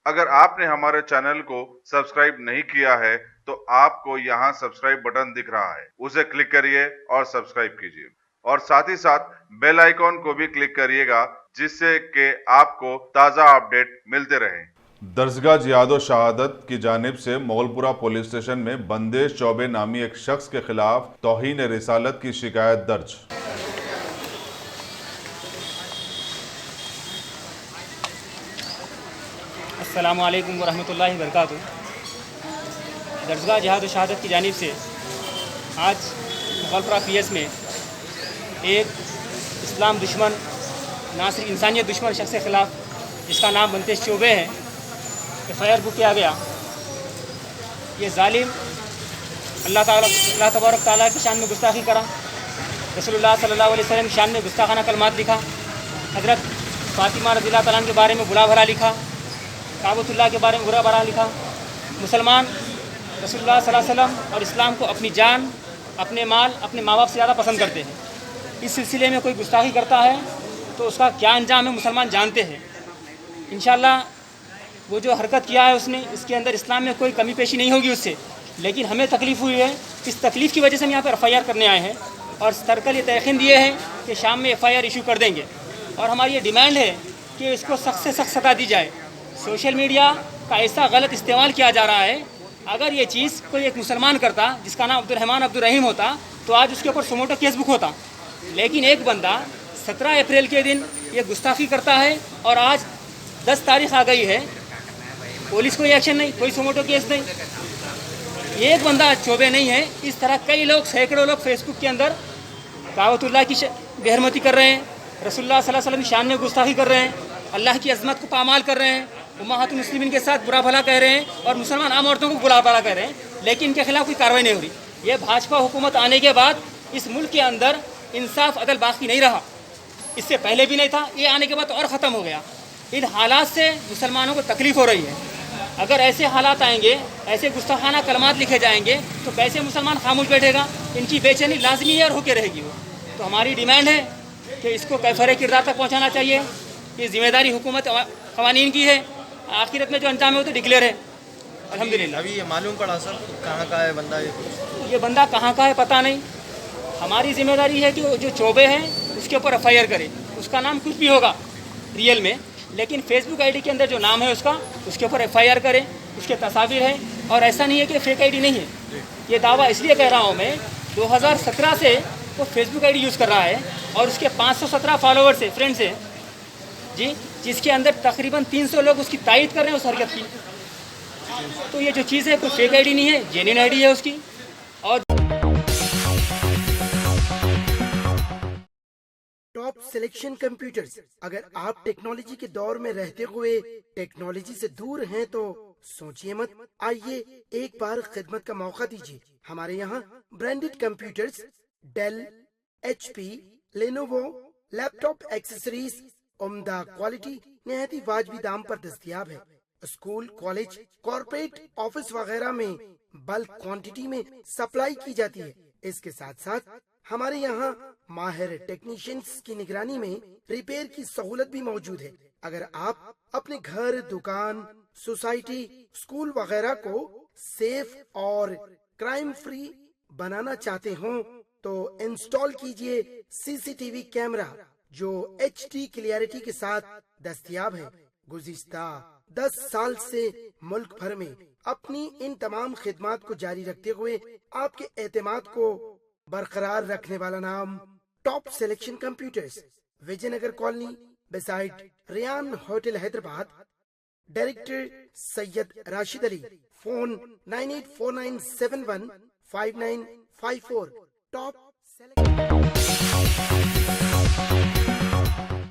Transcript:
اگر آپ نے ہمارے چینل کو سبسکرائب نہیں کیا ہے تو آپ کو یہاں سبسکرائب بٹن دکھ رہا ہے، اسے کلک کریے اور سبسکرائب کیجیے، اور ساتھ ہی ساتھ بیل آئیکن کو بھی کلک کریے گا، جس سے کہ آپ کو تازہ اپڈیٹ ملتے رہیں۔ درسگاہ جہاد و شہادت کی جانب سے مغل پورہ پولیس اسٹیشن میں بندیش چوبے نامی ایک شخص کے خلاف توہین رسالت کی شکایت درج۔ السلام علیکم ورحمۃ اللہ وبرکاتہ۔ درسگاہ جہاد و شہادت کی جانب سے آج مغل پی ایس میں ایک اسلام دشمن، ناصر انسانیت دشمن شخص کے خلاف، جس کا نام بندیش چوبے ہے، ایف آئی آر بک کیا گیا۔ یہ ظالم اللہ تبارک تعالیٰ کی شان میں گستاخی کرا، رسول اللہ صلی اللہ علیہ وسلم کی شان میں گستاخانہ کلمات لکھا، حضرت فاطمہ رضی اللہ تعالیٰ عنہ کے بارے میں برا بھلا لکھا، کعبۃ اللہ کے بارے میں برا بھلا لکھا۔ مسلمان رسول اللہ صلی اللہ علیہ وسلم اور اسلام کو اپنی جان، اپنے مال، اپنے ماں باپ سے زیادہ پسند کرتے ہیں۔ اس سلسلے میں کوئی گستاخی کرتا ہے تو اس کا کیا انجام ہے مسلمان جانتے ہیں۔ انشاءاللہ وہ جو حرکت کیا ہے اس نے، اس کے اندر اسلام میں کوئی کمی پیشی نہیں ہوگی اس سے، لیکن ہمیں تکلیف ہوئی ہے۔ اس تکلیف کی وجہ سے ہم یہاں پر ایف آئی آر کرنے آئے ہیں، اور سرکل یہ تیقین دیے ہیں کہ شام میں ایف آئی آر ایشو کر دیں گے، اور ہماری یہ ڈیمانڈ ہے کہ اس کو سخت سے سخت سزا دی جائے۔ سوشل میڈیا کا ایسا غلط استعمال کیا جا رہا ہے، اگر یہ چیز کوئی ایک مسلمان کرتا جس کا نام عبدالرحمن عبدالرحیم ہوتا تو آج اس کے اوپر سموٹو کیس بک ہوتا، لیکن ایک بندہ 17 اپریل کے دن یہ گستاخی کرتا ہے، اور آج 10 تاریخ آ گئی ہے، پولیس کوئی ایکشن نہیں، کوئی سموٹو کیس نہیں۔ ایک بندہ چوبے نہیں ہے، اس طرح کئی لوگ، سینکڑوں لوگ فیس بک کے اندر کعبۃ اللہ کی بے حرمتی کر رہے ہیں، رسول اللہ صلی اللہ علیہ وسلم کی شان میں گستاخی کر رہے ہیں، اللہ کی عظمت کو پامال کر رہے ہیں، امہات المسلمین کے ساتھ برا بھلا کہہ رہے ہیں، اور مسلمان عام عورتوں کو برا بھلا کہہ رہے ہیں، لیکن ان کے خلاف کوئی کارروائی نہیں ہو رہی۔ یہ بھاجپا حکومت آنے کے بعد اس ملک کے اندر انصاف عدل باقی نہیں رہا، اس سے پہلے بھی نہیں تھا، یہ آنے کے بعد اور ختم ہو گیا۔ ان حالات سے مسلمانوں کو تکلیف ہو رہی ہے۔ اگر ایسے حالات آئیں گے، ایسے گستاخانہ کلمات لکھے جائیں گے تو کیسے مسلمان خاموش بیٹھے گا؟ ان کی بے چینی لازمی ہے اور ہو کے رہے گی وہ۔ تو ہماری ڈیمانڈ ہے کہ اس کو کیفر کردار تک پہنچانا چاہیے۔ یہ ذمہ داری حکومت قوانین کی ہے، آخرت میں جو انجام ہے وہ تو ڈکلیئر ہے الحمدللہ۔ ابھی یہ معلوم پڑا سر کہاں کا ہے بندہ؟ یہ بندہ کہاں کا ہے پتہ نہیں۔ ہماری ذمہ داری ہے کہ جو چوبے ہیں اس کے اوپر ایف آئی آر کرے۔ اس کا نام کچھ بھی ہوگا ریئل میں، لیکن فیس بک آئی ڈی کے اندر جو نام ہے اس کا، اس کے اوپر ایف آئی آر کرے، اس کے تصاویر ہے، اور ایسا نہیں ہے کہ فیک آئی ڈی نہیں ہے۔ یہ دعویٰ اس لیے کہہ رہا ہوں میں، 2017 سے وہ Facebook I D use کر رہا ہے، اور اس کے 517 فالوورس ہیں، فرینڈس ہیں جی، جس کے اندر تقریباً 300 لوگ اس کی تائید کر رہے ہیں اس حرکت کی۔ تو یہ جو چیز ہے کوئی فیک آئی ڈی نہیں ہے، جینوین آئی ڈی ہے اس کی۔ اور ٹاپ سلیکشن کمپیوٹرز، اگر آپ ٹیکنالوجی کے دور میں رہتے ہوئے ٹیکنالوجی سے دور ہیں تو سوچئے مت، آئیے ایک بار خدمت کا موقع دیجیے۔ ہمارے یہاں branded computers, Dell, H P, Lenovo, laptop accessories عمدہ کوالٹی نہایت ہی واجبی دام پر دستیاب ہے۔ اسکول، کالج، کارپوریٹ آفس وغیرہ میں بلک کوانٹٹی میں سپلائی کی جاتی ہے۔ اس کے ساتھ ساتھ ہمارے یہاں ماہر ٹیکنیشینز کی نگرانی میں ریپیئر کی سہولت بھی موجود ہے۔ اگر آپ اپنے گھر، دکان، سوسائٹی، اسکول وغیرہ کو سیف اور کرائم فری بنانا چاہتے ہوں تو انسٹال کیجئے سی سی ٹی وی کیمرہ جو ایچ ڈی کلیئرٹی کے ساتھ دستیاب ہے۔ گزشتہ 10 سال سے ملک بھر میں اپنی ان تمام خدمات کو جاری رکھتے ہوئے آپ کے اعتماد کو برقرار رکھنے والا نام top selection computers, Vijay Nagar colony, beside Ryan hotel Hyderabad. Director Syed Rashid Ali, phone 9849715954۔ Top selection